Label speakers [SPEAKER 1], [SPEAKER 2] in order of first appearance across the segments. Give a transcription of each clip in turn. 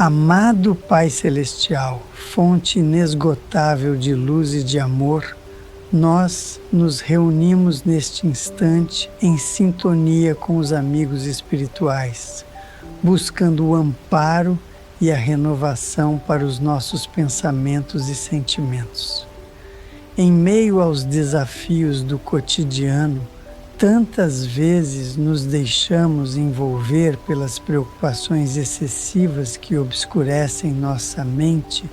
[SPEAKER 1] Amado Pai Celestial, fonte inesgotável de luz e de amor, nós nos reunimos neste instante em sintonia com os amigos espirituais, buscando o amparo e a renovação para os nossos pensamentos e sentimentos. Em meio aos desafios do cotidiano, tantas vezes nos deixamos envolver pelas preocupações excessivas que obscurecem nossa mente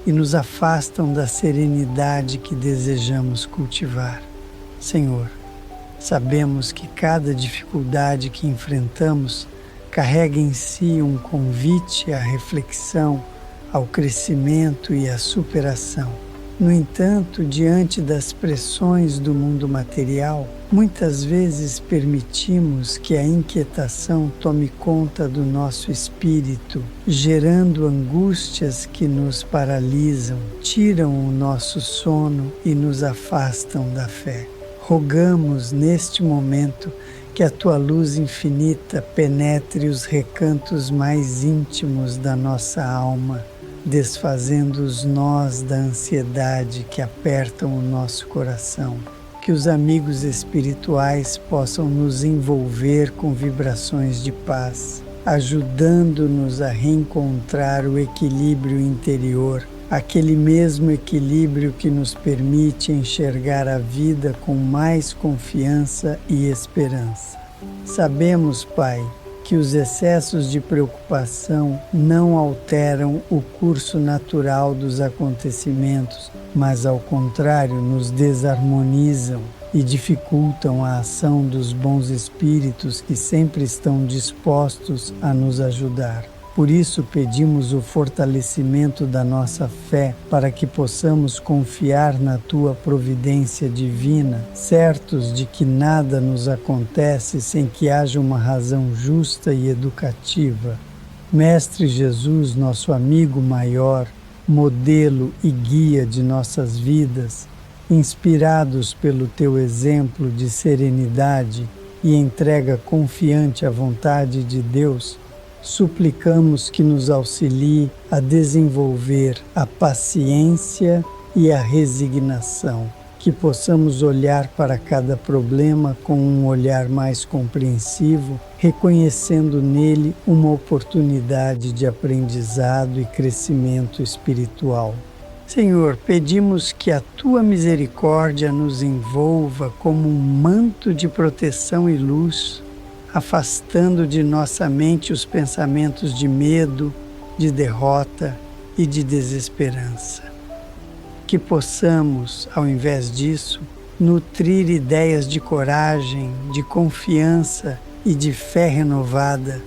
[SPEAKER 1] e nos afastam da serenidade que desejamos cultivar. Senhor, sabemos que cada dificuldade que enfrentamos carrega em si um convite à reflexão, ao crescimento e à superação. No entanto, diante das pressões do mundo material, muitas vezes permitimos que a inquietação tome conta do nosso espírito, gerando angústias que nos paralisam, tiram o nosso sono e nos afastam da fé. Rogamos neste momento que a Tua luz infinita penetre os recantos mais íntimos da nossa alma, desfazendo os nós da ansiedade que apertam o nosso coração. Que os amigos espirituais possam nos envolver com vibrações de paz, ajudando-nos a reencontrar o equilíbrio interior, aquele mesmo equilíbrio que nos permite enxergar a vida com mais confiança e esperança. Sabemos, Pai, que os excessos de preocupação não alteram o curso natural dos acontecimentos, mas ao contrário, nos desarmonizam e dificultam a ação dos bons espíritos que sempre estão dispostos a nos ajudar. Por isso pedimos o fortalecimento da nossa fé para que possamos confiar na Tua providência divina, certos de que nada nos acontece sem que haja uma razão justa e educativa. Mestre Jesus, nosso amigo maior, modelo e guia de nossas vidas, inspirados pelo Teu exemplo de serenidade e entrega confiante à vontade de Deus, suplicamos que nos auxilie a desenvolver a paciência e a resignação, que possamos olhar para cada problema com um olhar mais compreensivo, reconhecendo nele uma oportunidade de aprendizado e crescimento espiritual. Senhor, pedimos que a Tua misericórdia nos envolva como um manto de proteção e luz, afastando de nossa mente os pensamentos de medo, de derrota e de desesperança. Que possamos, ao invés disso, nutrir ideias de coragem, de confiança e de fé renovada,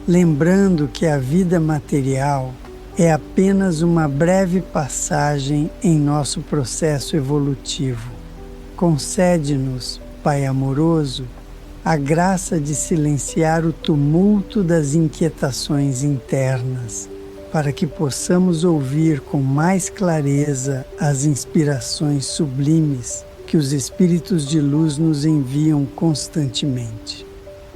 [SPEAKER 1] lembrando que a vida material é apenas uma breve passagem em nosso processo evolutivo. Concede-nos, Pai amoroso, a graça de silenciar o tumulto das inquietações internas, para que possamos ouvir com mais clareza as inspirações sublimes que os Espíritos de luz nos enviam constantemente.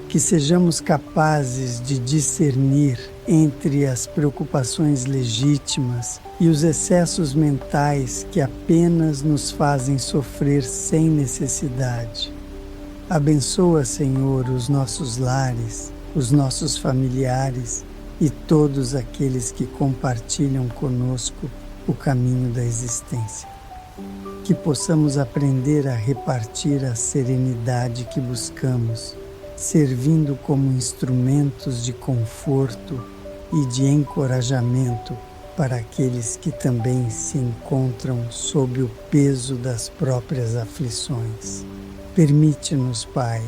[SPEAKER 1] Que sejamos capazes de discernir entre as preocupações legítimas e os excessos mentais que apenas nos fazem sofrer sem necessidade. Abençoa, Senhor, os nossos lares, os nossos familiares e todos aqueles que compartilham conosco o caminho da existência. Que possamos aprender a repartir a serenidade que buscamos, servindo como instrumentos de conforto e de encorajamento para aqueles que também se encontram sob o peso das próprias aflições. Permite-nos, Pai,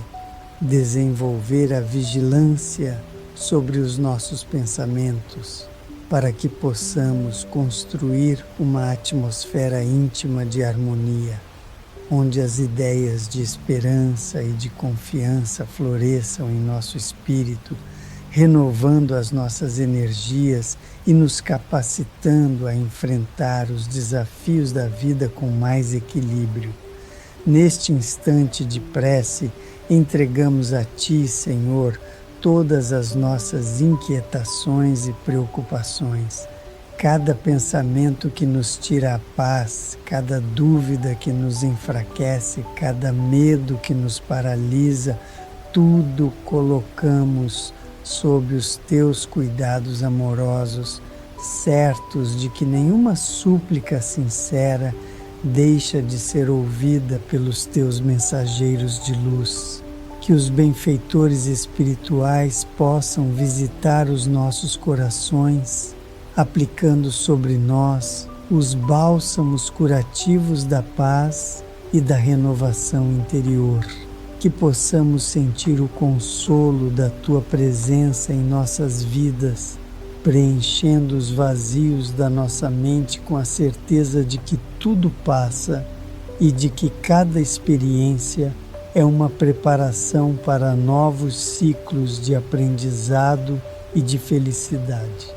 [SPEAKER 1] desenvolver a vigilância sobre os nossos pensamentos, para que possamos construir uma atmosfera íntima de harmonia, onde as ideias de esperança e de confiança floresçam em nosso espírito, renovando as nossas energias e nos capacitando a enfrentar os desafios da vida com mais equilíbrio. Neste instante de prece, entregamos a Ti, Senhor, todas as nossas inquietações e preocupações. Cada pensamento que nos tira a paz, cada dúvida que nos enfraquece, cada medo que nos paralisa, tudo colocamos sob os teus cuidados amorosos, certos de que nenhuma súplica sincera deixa de ser ouvida pelos teus mensageiros de luz. Que os benfeitores espirituais possam visitar os nossos corações, aplicando sobre nós os bálsamos curativos da paz e da renovação interior. Que possamos sentir o consolo da Tua presença em nossas vidas, preenchendo os vazios da nossa mente com a certeza de que tudo passa e de que cada experiência é uma preparação para novos ciclos de aprendizado e de felicidade.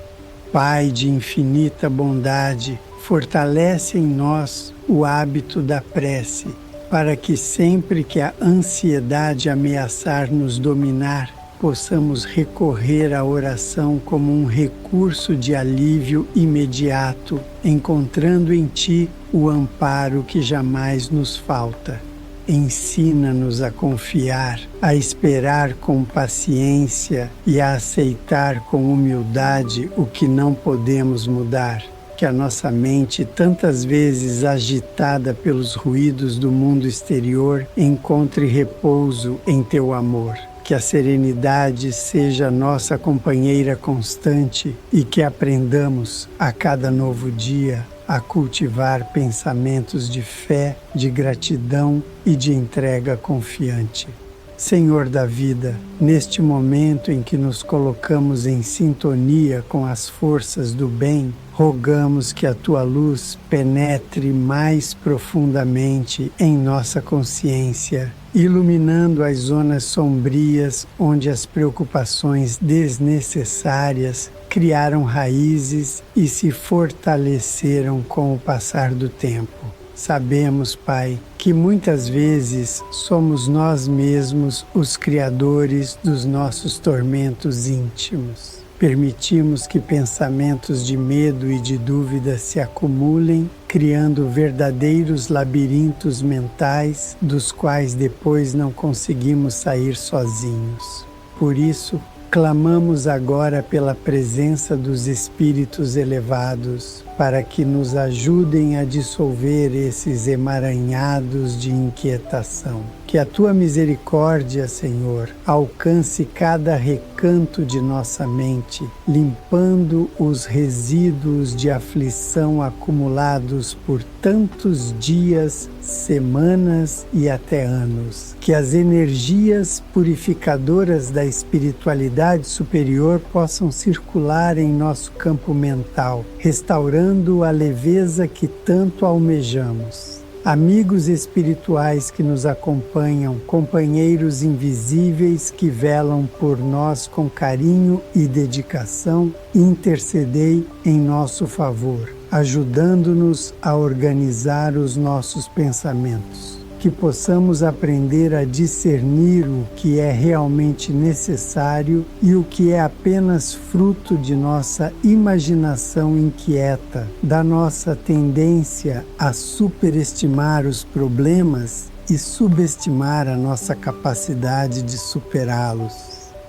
[SPEAKER 1] Pai de infinita bondade, fortalece em nós o hábito da prece, para que sempre que a ansiedade ameaçar nos dominar, possamos recorrer à oração como um recurso de alívio imediato, encontrando em Ti o amparo que jamais nos falta. Ensina-nos a confiar, a esperar com paciência e a aceitar com humildade o que não podemos mudar. Que a nossa mente, tantas vezes agitada pelos ruídos do mundo exterior, encontre repouso em Teu amor. Que a serenidade seja nossa companheira constante e que aprendamos a cada novo dia a cultivar pensamentos de fé, de gratidão e de entrega confiante. Senhor da vida, neste momento em que nos colocamos em sintonia com as forças do bem, rogamos que a Tua luz penetre mais profundamente em nossa consciência, iluminando as zonas sombrias onde as preocupações desnecessárias criaram raízes e se fortaleceram com o passar do tempo. Sabemos, Pai, que muitas vezes somos nós mesmos os criadores dos nossos tormentos íntimos. Permitimos que pensamentos de medo e de dúvida se acumulem, criando verdadeiros labirintos mentais, dos quais depois não conseguimos sair sozinhos. Por isso, clamamos agora pela presença dos espíritos elevados, para que nos ajudem a dissolver esses emaranhados de inquietação. Que a Tua misericórdia, Senhor, alcance cada recanto de nossa mente, limpando os resíduos de aflição acumulados por tantos dias, semanas e até anos. Que as energias purificadoras da espiritualidade superior possam circular em nosso campo mental, restaurando a leveza que tanto almejamos. Amigos espirituais que nos acompanham, companheiros invisíveis que velam por nós com carinho e dedicação, intercedei em nosso favor, ajudando-nos a organizar os nossos pensamentos. Que possamos aprender a discernir o que é realmente necessário e o que é apenas fruto de nossa imaginação inquieta, da nossa tendência a superestimar os problemas e subestimar a nossa capacidade de superá-los.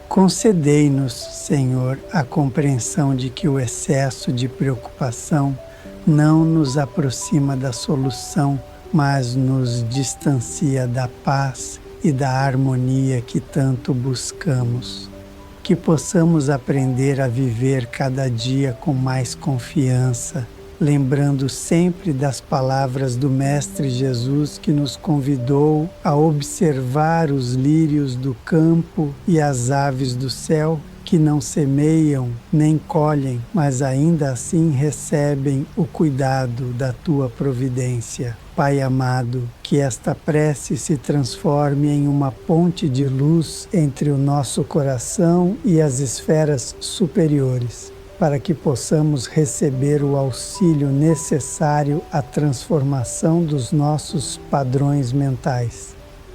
[SPEAKER 1] Concedei-nos, Senhor, a compreensão de que o excesso de preocupação não nos aproxima da solução, mas nos distancia da paz e da harmonia que tanto buscamos. Que possamos aprender a viver cada dia com mais confiança, lembrando sempre das palavras do Mestre Jesus que nos convidou a observar os lírios do campo e as aves do céu, que não semeiam nem colhem, mas ainda assim recebem o cuidado da Tua providência. Pai amado, que esta prece se transforme em uma ponte de luz entre o nosso coração e as esferas superiores, para que possamos receber o auxílio necessário à transformação dos nossos padrões mentais.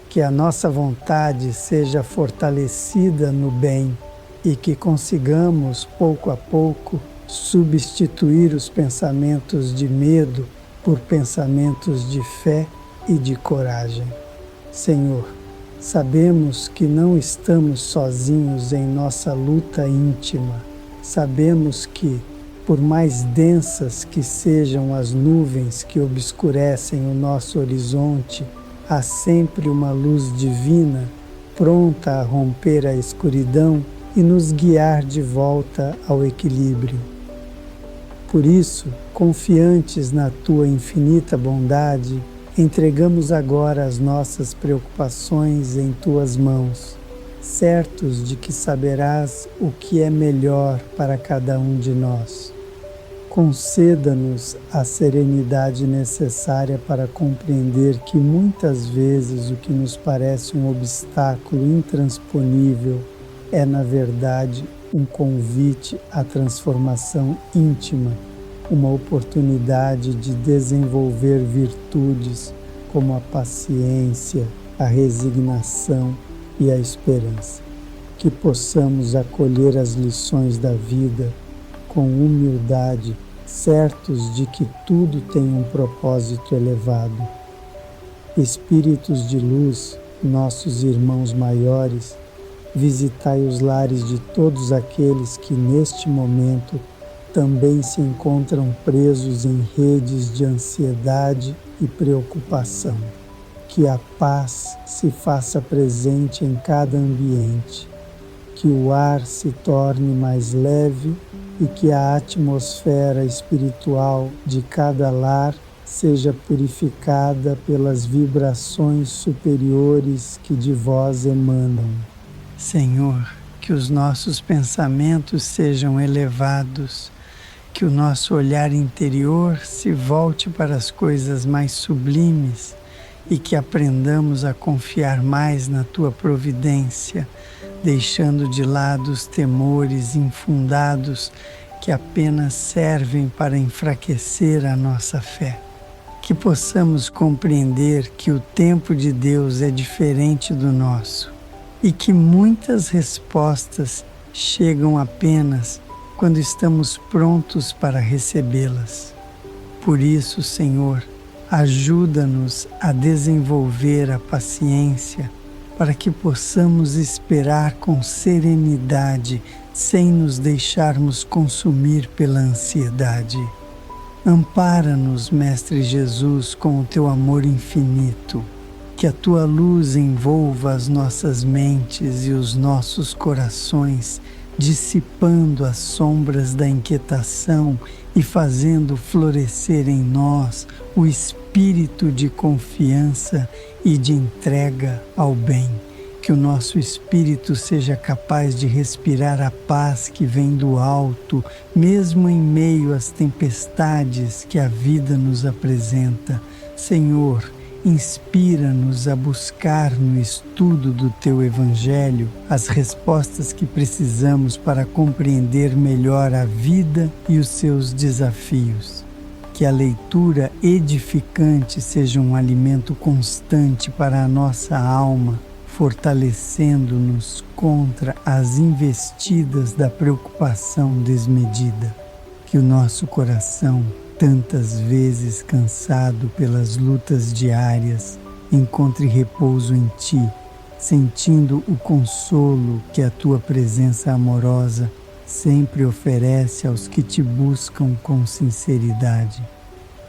[SPEAKER 1] Que a nossa vontade seja fortalecida no bem e que consigamos, pouco a pouco, substituir os pensamentos de medo por pensamentos de fé e de coragem. Senhor, sabemos que não estamos sozinhos em nossa luta íntima. Sabemos que, por mais densas que sejam as nuvens que obscurecem o nosso horizonte, há sempre uma luz divina pronta a romper a escuridão e nos guiar de volta ao equilíbrio. Por isso, confiantes na Tua infinita bondade, entregamos agora as nossas preocupações em Tuas mãos, certos de que saberás o que é melhor para cada um de nós. Conceda-nos a serenidade necessária para compreender que muitas vezes o que nos parece um obstáculo intransponível é, na verdade, um convite à transformação íntima, uma oportunidade de desenvolver virtudes como a paciência, a resignação e a esperança. Que possamos acolher as lições da vida com humildade, certos de que tudo tem um propósito elevado. Espíritos de luz, nossos irmãos maiores, visitai os lares de todos aqueles que neste momento também se encontram presos em redes de ansiedade e preocupação. Que a paz se faça presente em cada ambiente, que o ar se torne mais leve e que a atmosfera espiritual de cada lar seja purificada pelas vibrações superiores que de vós emanam. Senhor, que os nossos pensamentos sejam elevados, que o nosso olhar interior se volte para as coisas mais sublimes e que aprendamos a confiar mais na Tua providência, deixando de lado os temores infundados que apenas servem para enfraquecer a nossa fé. Que possamos compreender que o tempo de Deus é diferente do nosso e que muitas respostas chegam apenas quando estamos prontos para recebê-las. Por isso, Senhor, ajuda-nos a desenvolver a paciência para que possamos esperar com serenidade, sem nos deixarmos consumir pela ansiedade. Ampara-nos, Mestre Jesus, com o Teu amor infinito, que a Tua luz envolva as nossas mentes e os nossos corações, dissipando as sombras da inquietação e fazendo florescer em nós o espírito de confiança e de entrega ao bem. Que o nosso espírito seja capaz de respirar a paz que vem do alto, mesmo em meio às tempestades que a vida nos apresenta. Senhor, inspira-nos a buscar no estudo do Teu Evangelho as respostas que precisamos para compreender melhor a vida e os seus desafios. Que a leitura edificante seja um alimento constante para a nossa alma, fortalecendo-nos contra as investidas da preocupação desmedida. Que o nosso coração, tantas vezes cansado pelas lutas diárias, encontre repouso em Ti, sentindo o consolo que a Tua presença amorosa sempre oferece aos que Te buscam com sinceridade.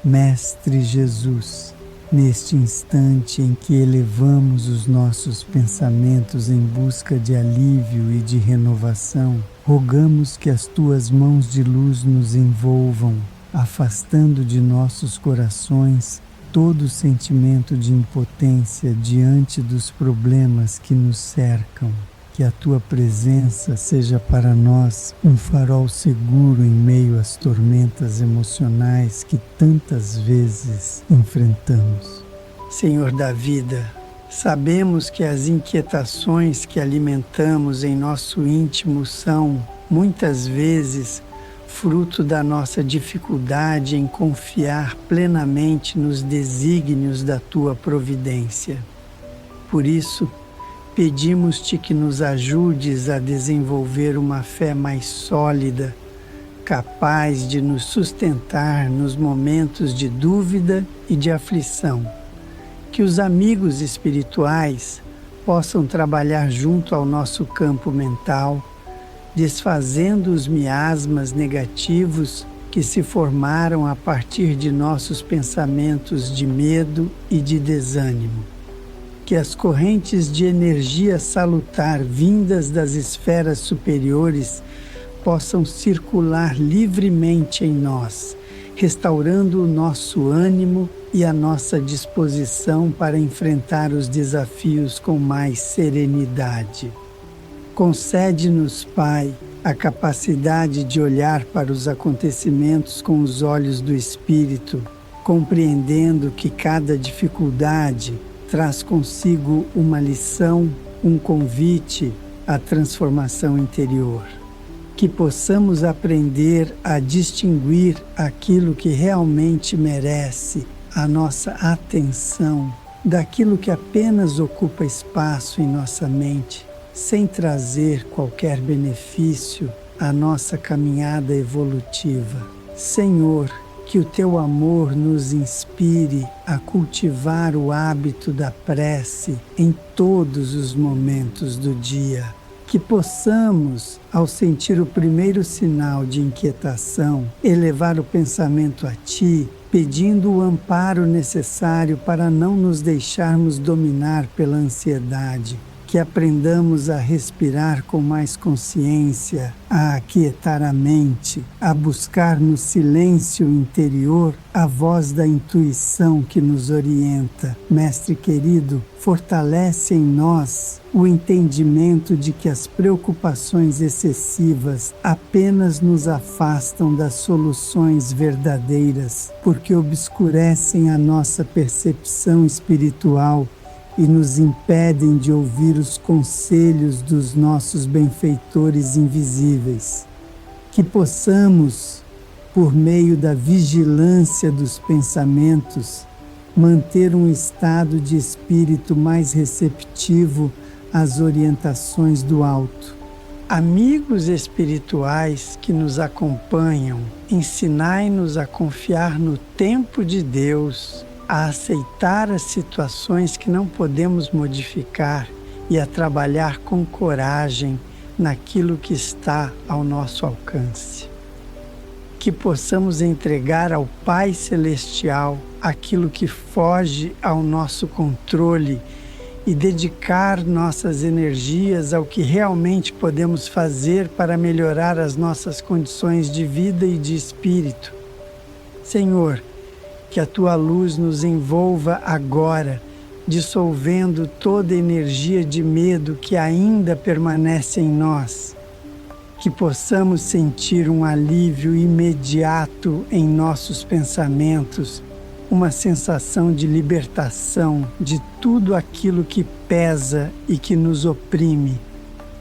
[SPEAKER 1] Mestre Jesus, neste instante em que elevamos os nossos pensamentos em busca de alívio e de renovação, rogamos que as Tuas mãos de luz nos envolvam, afastando de nossos corações todo sentimento de impotência diante dos problemas que nos cercam. Que a Tua presença seja para nós um farol seguro em meio às tormentas emocionais que tantas vezes enfrentamos. Senhor da vida, sabemos que as inquietações que alimentamos em nosso íntimo são, muitas vezes, fruto da nossa dificuldade em confiar plenamente nos desígnios da Tua providência. Por isso, pedimos-te que nos ajudes a desenvolver uma fé mais sólida, capaz de nos sustentar nos momentos de dúvida e de aflição. Que os amigos espirituais possam trabalhar junto ao nosso campo mental, desfazendo os miasmas negativos que se formaram a partir de nossos pensamentos de medo e de desânimo. Que as correntes de energia salutar vindas das esferas superiores possam circular livremente em nós, restaurando o nosso ânimo e a nossa disposição para enfrentar os desafios com mais serenidade. Concede-nos, Pai, a capacidade de olhar para os acontecimentos com os olhos do Espírito, compreendendo que cada dificuldade traz consigo uma lição, um convite à transformação interior. Que possamos aprender a distinguir aquilo que realmente merece a nossa atenção daquilo que apenas ocupa espaço em nossa mente, sem trazer qualquer benefício à nossa caminhada evolutiva. Senhor, que o Teu amor nos inspire a cultivar o hábito da prece em todos os momentos do dia. Que possamos, ao sentir o primeiro sinal de inquietação, elevar o pensamento a Ti, pedindo o amparo necessário para não nos deixarmos dominar pela ansiedade. Que aprendamos a respirar com mais consciência, a aquietar a mente, a buscar no silêncio interior a voz da intuição que nos orienta. Mestre querido, fortalece em nós o entendimento de que as preocupações excessivas apenas nos afastam das soluções verdadeiras, porque obscurecem a nossa percepção espiritual e nos impedem de ouvir os conselhos dos nossos benfeitores invisíveis. Que possamos, por meio da vigilância dos pensamentos, manter um estado de espírito mais receptivo às orientações do alto. Amigos espirituais que nos acompanham, ensinai-nos a confiar no tempo de Deus, a aceitar as situações que não podemos modificar e a trabalhar com coragem naquilo que está ao nosso alcance. Que possamos entregar ao Pai Celestial aquilo que foge ao nosso controle e dedicar nossas energias ao que realmente podemos fazer para melhorar as nossas condições de vida e de espírito. Senhor, que a Tua luz nos envolva agora, dissolvendo toda energia de medo que ainda permanece em nós. Que possamos sentir um alívio imediato em nossos pensamentos, uma sensação de libertação de tudo aquilo que pesa e que nos oprime.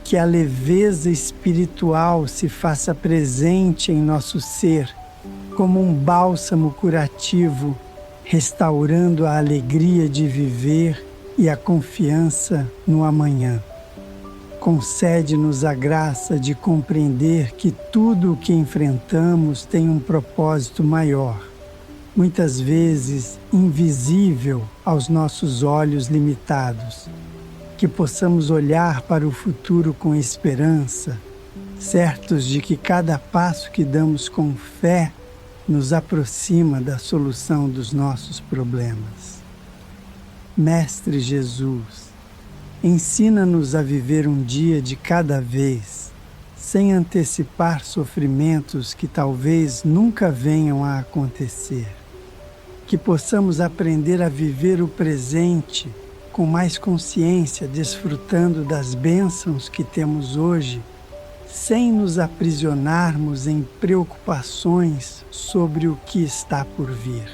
[SPEAKER 1] Que a leveza espiritual se faça presente em nosso ser, como um bálsamo curativo, restaurando a alegria de viver e a confiança no amanhã. Concede-nos a graça de compreender que tudo o que enfrentamos tem um propósito maior, muitas vezes invisível aos nossos olhos limitados. Que possamos olhar para o futuro com esperança, certos de que cada passo que damos com fé nos aproxima da solução dos nossos problemas. Mestre Jesus, ensina-nos a viver um dia de cada vez, sem antecipar sofrimentos que talvez nunca venham a acontecer. Que possamos aprender a viver o presente com mais consciência, desfrutando das bênçãos que temos hoje, sem nos aprisionarmos em preocupações sobre o que está por vir.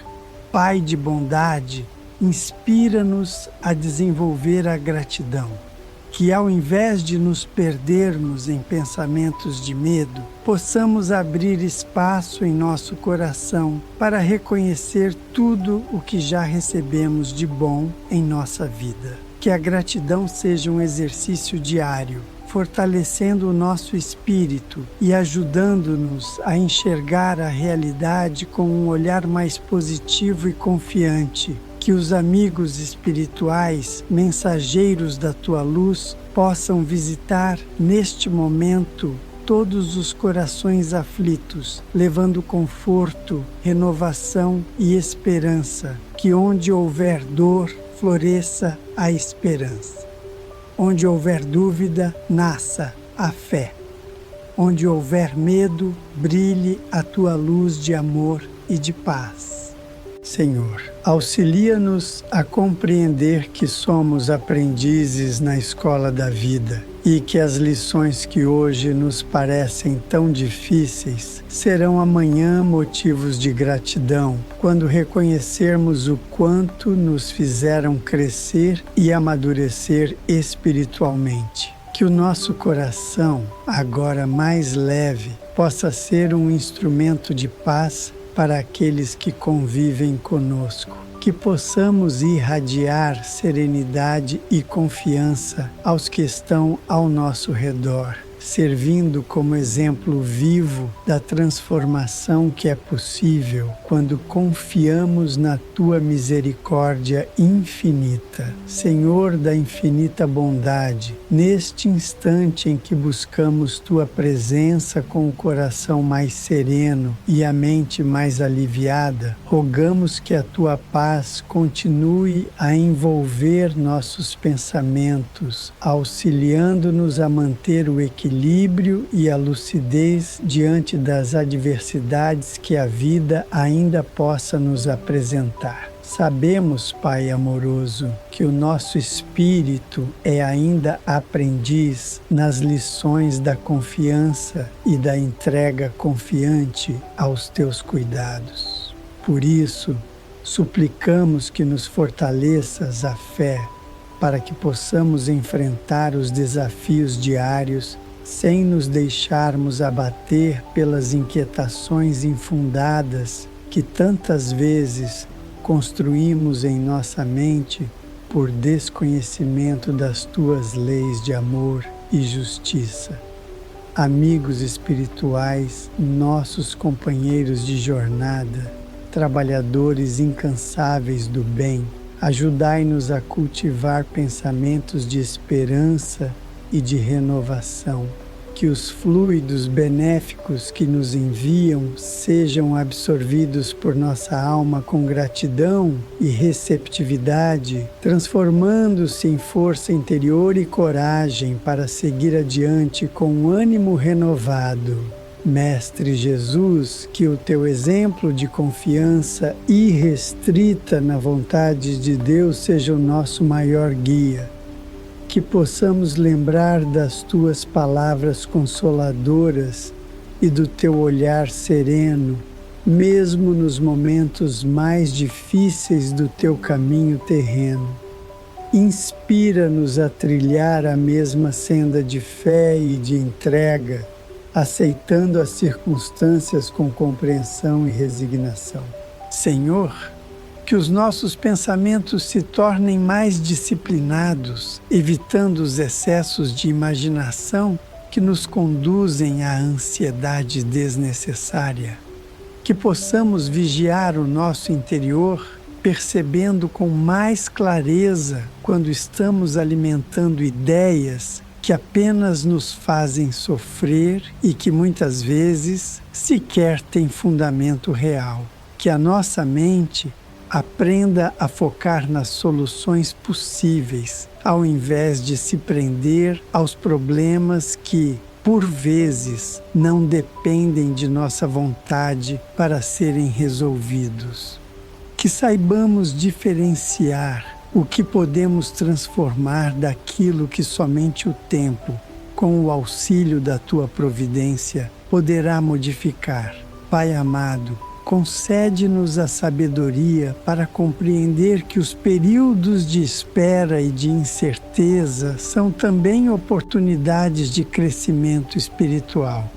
[SPEAKER 1] Pai de bondade, inspira-nos a desenvolver a gratidão. que ao invés de nos perdermos em pensamentos de medo, possamos abrir espaço em nosso coração para reconhecer tudo o que já recebemos de bom em nossa vida. Que a gratidão seja um exercício diário, fortalecendo o nosso espírito e ajudando-nos a enxergar a realidade com um olhar mais positivo e confiante. Que os amigos espirituais, mensageiros da tua luz, possam visitar neste momento todos os corações aflitos, levando conforto, renovação e esperança. Que onde houver dor, floresça a esperança. Onde houver dúvida, nasça a fé. Onde houver medo, brilhe a tua luz de amor e de paz. Senhor, auxilia-nos a compreender que somos aprendizes na escola da vida e que as lições que hoje nos parecem tão difíceis serão amanhã motivos de gratidão, quando reconhecermos o quanto nos fizeram crescer e amadurecer espiritualmente. Que o nosso coração, agora mais leve, possa ser um instrumento de paz para aqueles que convivem conosco. Que possamos irradiar serenidade e confiança aos que estão ao nosso redor, servindo como exemplo vivo da transformação que é possível quando confiamos na Tua misericórdia infinita. Senhor da infinita bondade, neste instante em que buscamos Tua presença com o coração mais sereno e a mente mais aliviada, rogamos que a Tua paz continue a envolver nossos pensamentos, auxiliando-nos a manter o equilíbrio e a lucidez diante das adversidades que a vida ainda possa nos apresentar. Sabemos, Pai amoroso, que o nosso espírito é ainda aprendiz nas lições da confiança e da entrega confiante aos Teus cuidados. Por isso, suplicamos que nos fortaleças a fé para que possamos enfrentar os desafios diários sem nos deixarmos abater pelas inquietações infundadas que tantas vezes construímos em nossa mente por desconhecimento das Tuas leis de amor e justiça. Amigos espirituais, nossos companheiros de jornada, trabalhadores incansáveis do bem, ajudai-nos a cultivar pensamentos de esperança e de renovação. Que os fluidos benéficos que nos enviam sejam absorvidos por nossa alma com gratidão e receptividade, transformando-se em força interior e coragem para seguir adiante com ânimo renovado. Mestre Jesus, que o Teu exemplo de confiança irrestrita na vontade de Deus seja o nosso maior guia. Que possamos lembrar das Tuas palavras consoladoras e do Teu olhar sereno, mesmo nos momentos mais difíceis do Teu caminho terreno. Inspira-nos a trilhar a mesma senda de fé e de entrega, aceitando as circunstâncias com compreensão e resignação. Senhor, que os nossos pensamentos se tornem mais disciplinados, evitando os excessos de imaginação que nos conduzem à ansiedade desnecessária. Que possamos vigiar o nosso interior, percebendo com mais clareza quando estamos alimentando ideias que apenas nos fazem sofrer e que muitas vezes sequer têm fundamento real. Que a nossa mente aprenda a focar nas soluções possíveis, ao invés de se prender aos problemas que, por vezes, não dependem de nossa vontade para serem resolvidos. Que saibamos diferenciar o que podemos transformar daquilo que somente o tempo, com o auxílio da Tua providência, poderá modificar. Pai amado, concede-nos a sabedoria para compreender que os períodos de espera e de incerteza são também oportunidades de crescimento espiritual.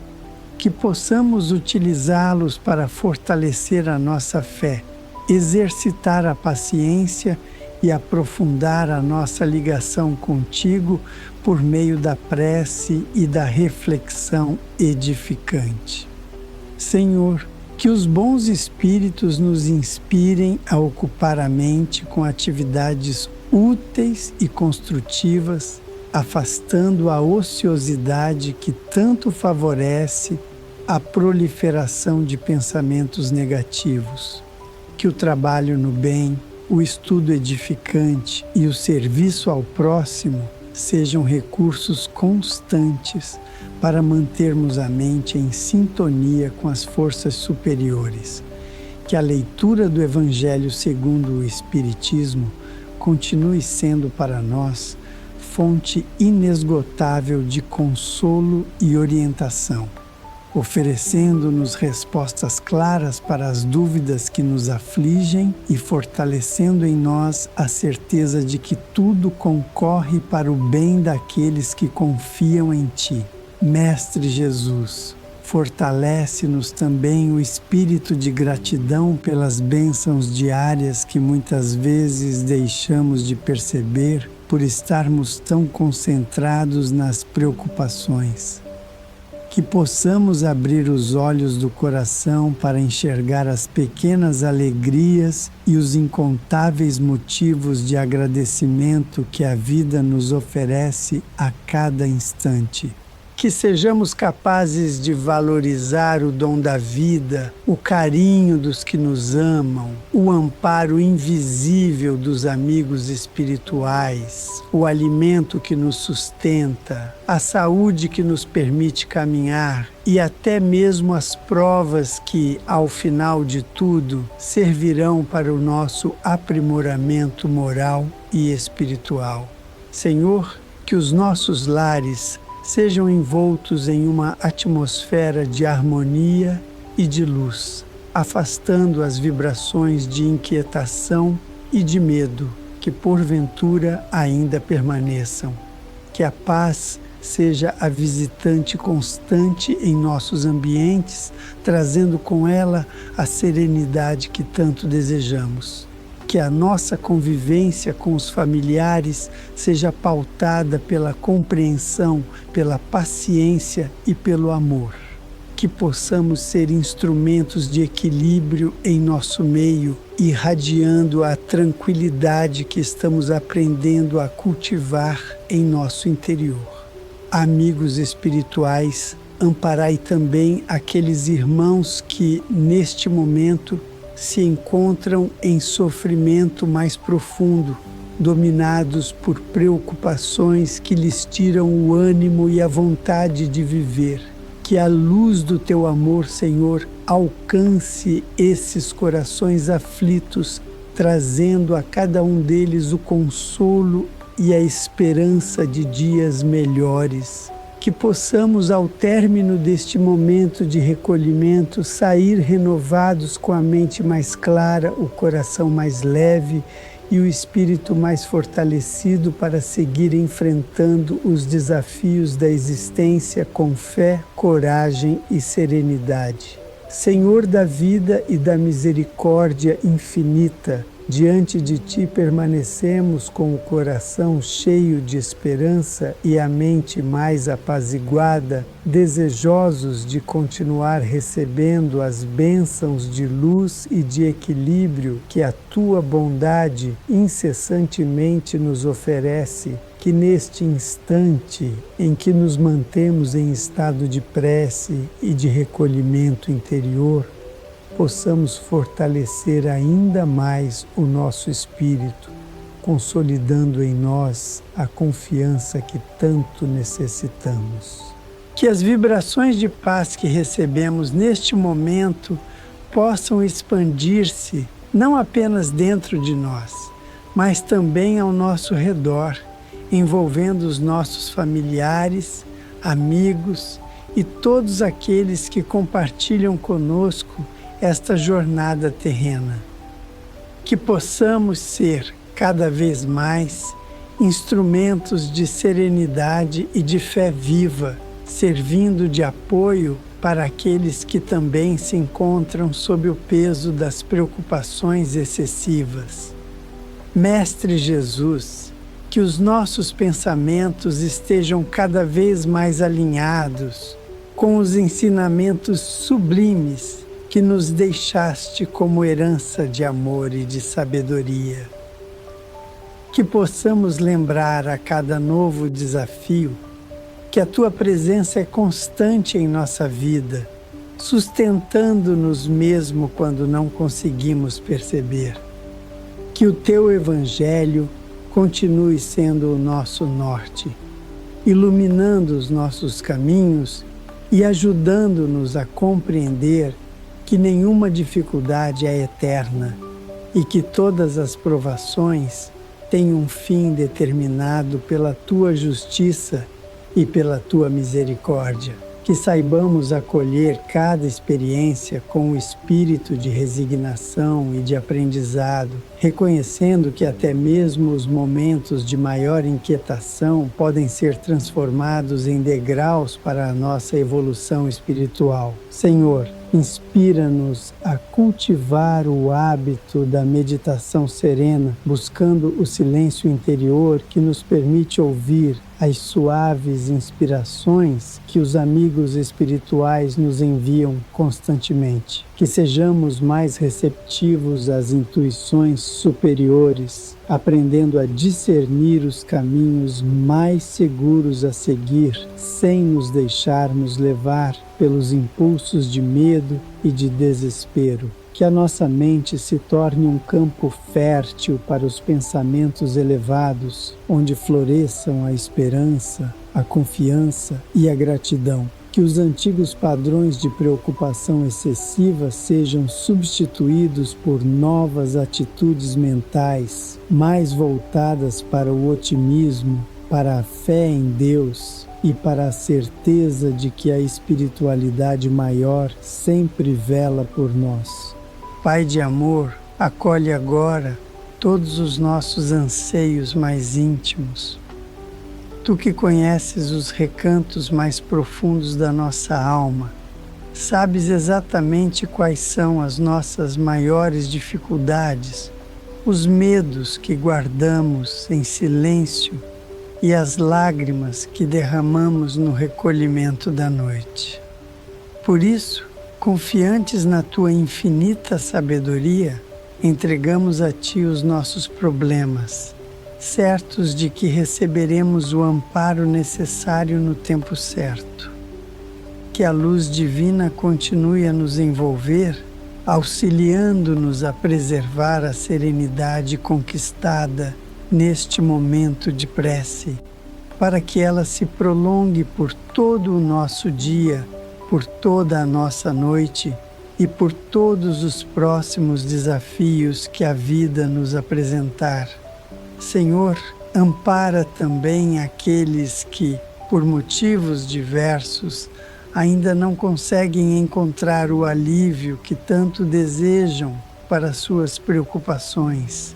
[SPEAKER 1] Que possamos utilizá-los para fortalecer a nossa fé, exercitar a paciência e aprofundar a nossa ligação contigo por meio da prece e da reflexão edificante. Senhor, que os bons espíritos nos inspirem a ocupar a mente com atividades úteis e construtivas, afastando a ociosidade que tanto favorece a proliferação de pensamentos negativos. Que o trabalho no bem, o estudo edificante e o serviço ao próximo sejam recursos constantes para mantermos a mente em sintonia com as forças superiores. Que a leitura do Evangelho segundo o Espiritismo continue sendo para nós fonte inesgotável de consolo e orientação, oferecendo-nos respostas claras para as dúvidas que nos afligem e fortalecendo em nós a certeza de que tudo concorre para o bem daqueles que confiam em Ti. Mestre Jesus, fortalece-nos também o espírito de gratidão pelas bênçãos diárias que muitas vezes deixamos de perceber por estarmos tão concentrados nas preocupações. Que possamos abrir os olhos do coração para enxergar as pequenas alegrias e os incontáveis motivos de agradecimento que a vida nos oferece a cada instante. Que sejamos capazes de valorizar o dom da vida, o carinho dos que nos amam, o amparo invisível dos amigos espirituais, o alimento que nos sustenta, a saúde que nos permite caminhar e até mesmo as provas que, ao final de tudo, servirão para o nosso aprimoramento moral e espiritual. Senhor, que os nossos lares sejam envoltos em uma atmosfera de harmonia e de luz, afastando as vibrações de inquietação e de medo que porventura ainda permaneçam. Que a paz seja a visitante constante em nossos ambientes, trazendo com ela a serenidade que tanto desejamos. Que a nossa convivência com os familiares seja pautada pela compreensão, pela paciência e pelo amor. Que possamos ser instrumentos de equilíbrio em nosso meio, irradiando a tranquilidade que estamos aprendendo a cultivar em nosso interior. Amigos espirituais, amparai também aqueles irmãos que, neste momento, se encontram em sofrimento mais profundo, dominados por preocupações que lhes tiram o ânimo e a vontade de viver. Que a luz do Teu amor, Senhor, alcance esses corações aflitos, trazendo a cada um deles o consolo e a esperança de dias melhores. Que possamos, ao término deste momento de recolhimento, sair renovados com a mente mais clara, o coração mais leve e o espírito mais fortalecido para seguir enfrentando os desafios da existência com fé, coragem e serenidade. Senhor da vida e da misericórdia infinita, diante de Ti permanecemos com o coração cheio de esperança e a mente mais apaziguada, desejosos de continuar recebendo as bênçãos de luz e de equilíbrio que a Tua bondade incessantemente nos oferece. Que neste instante em que nos mantemos em estado de prece e de recolhimento interior, possamos fortalecer ainda mais o nosso espírito, consolidando em nós a confiança que tanto necessitamos. Que as vibrações de paz que recebemos neste momento possam expandir-se não apenas dentro de nós, mas também ao nosso redor, envolvendo os nossos familiares, amigos e todos aqueles que compartilham conosco esta jornada terrena. Que possamos ser, cada vez mais, instrumentos de serenidade e de fé viva, servindo de apoio para aqueles que também se encontram sob o peso das preocupações excessivas. Mestre Jesus, que os nossos pensamentos estejam cada vez mais alinhados com os ensinamentos sublimes que nos deixaste como herança de amor e de sabedoria. Que possamos lembrar a cada novo desafio que a Tua presença é constante em nossa vida, sustentando-nos mesmo quando não conseguimos perceber. Que o Teu Evangelho continue sendo o nosso norte, iluminando os nossos caminhos e ajudando-nos a compreender que nenhuma dificuldade é eterna e que todas as provações têm um fim determinado pela Tua justiça e pela Tua misericórdia. Que saibamos acolher cada experiência com o espírito de resignação e de aprendizado, reconhecendo que até mesmo os momentos de maior inquietação podem ser transformados em degraus para a nossa evolução espiritual. Senhor, inspira-nos a cultivar o hábito da meditação serena, buscando o silêncio interior que nos permite ouvir as suaves inspirações que os amigos espirituais nos enviam constantemente. Que sejamos mais receptivos às intuições superiores, aprendendo a discernir os caminhos mais seguros a seguir, sem nos deixarmos levar pelos impulsos de medo e de desespero. Que a nossa mente se torne um campo fértil para os pensamentos elevados, onde floresçam a esperança, a confiança e a gratidão. Que os antigos padrões de preocupação excessiva sejam substituídos por novas atitudes mentais, mais voltadas para o otimismo, para a fé em Deus e para a certeza de que a espiritualidade maior sempre vela por nós. Pai de amor, acolhe agora todos os nossos anseios mais íntimos. Tu que conheces os recantos mais profundos da nossa alma, sabes exatamente quais são as nossas maiores dificuldades, os medos que guardamos em silêncio e as lágrimas que derramamos no recolhimento da noite. Por isso, confiantes na Tua infinita sabedoria, entregamos a Ti os nossos problemas, certos de que receberemos o amparo necessário no tempo certo. Que a luz divina continue a nos envolver, auxiliando-nos a preservar a serenidade conquistada neste momento de prece, para que ela se prolongue por todo o nosso dia, por toda a nossa noite e por todos os próximos desafios que a vida nos apresentar. Senhor, ampara também aqueles que, por motivos diversos, ainda não conseguem encontrar o alívio que tanto desejam para suas preocupações.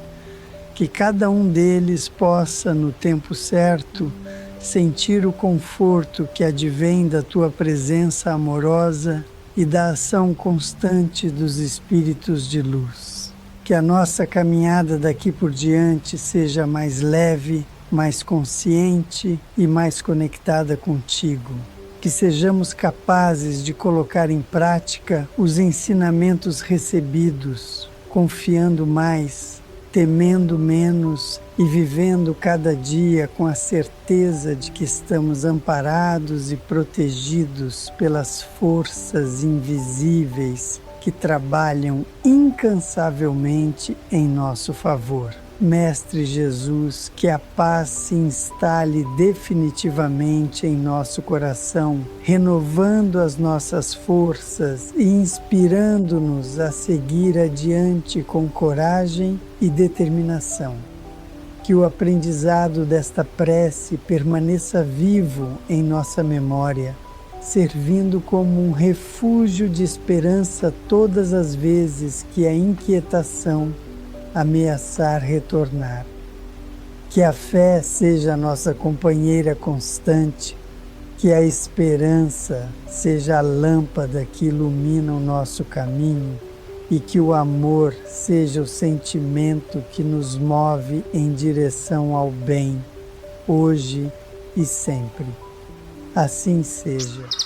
[SPEAKER 1] Que cada um deles possa, no tempo certo, sentir o conforto que advém da Tua presença amorosa e da ação constante dos espíritos de luz. Que a nossa caminhada daqui por diante seja mais leve, mais consciente e mais conectada contigo. Que sejamos capazes de colocar em prática os ensinamentos recebidos, confiando mais, temendo menos e vivendo cada dia com a certeza de que estamos amparados e protegidos pelas forças invisíveis que trabalham incansavelmente em nosso favor. Mestre Jesus, que a paz se instale definitivamente em nosso coração, renovando as nossas forças e inspirando-nos a seguir adiante com coragem e determinação. Que o aprendizado desta prece permaneça vivo em nossa memória servindo como um refúgio de esperança todas as vezes que a inquietação ameaçar retornar. Que a fé seja a nossa companheira constante, que a esperança seja a lâmpada que ilumina o nosso caminho e que o amor seja o sentimento que nos move em direção ao bem, hoje e sempre. Assim seja.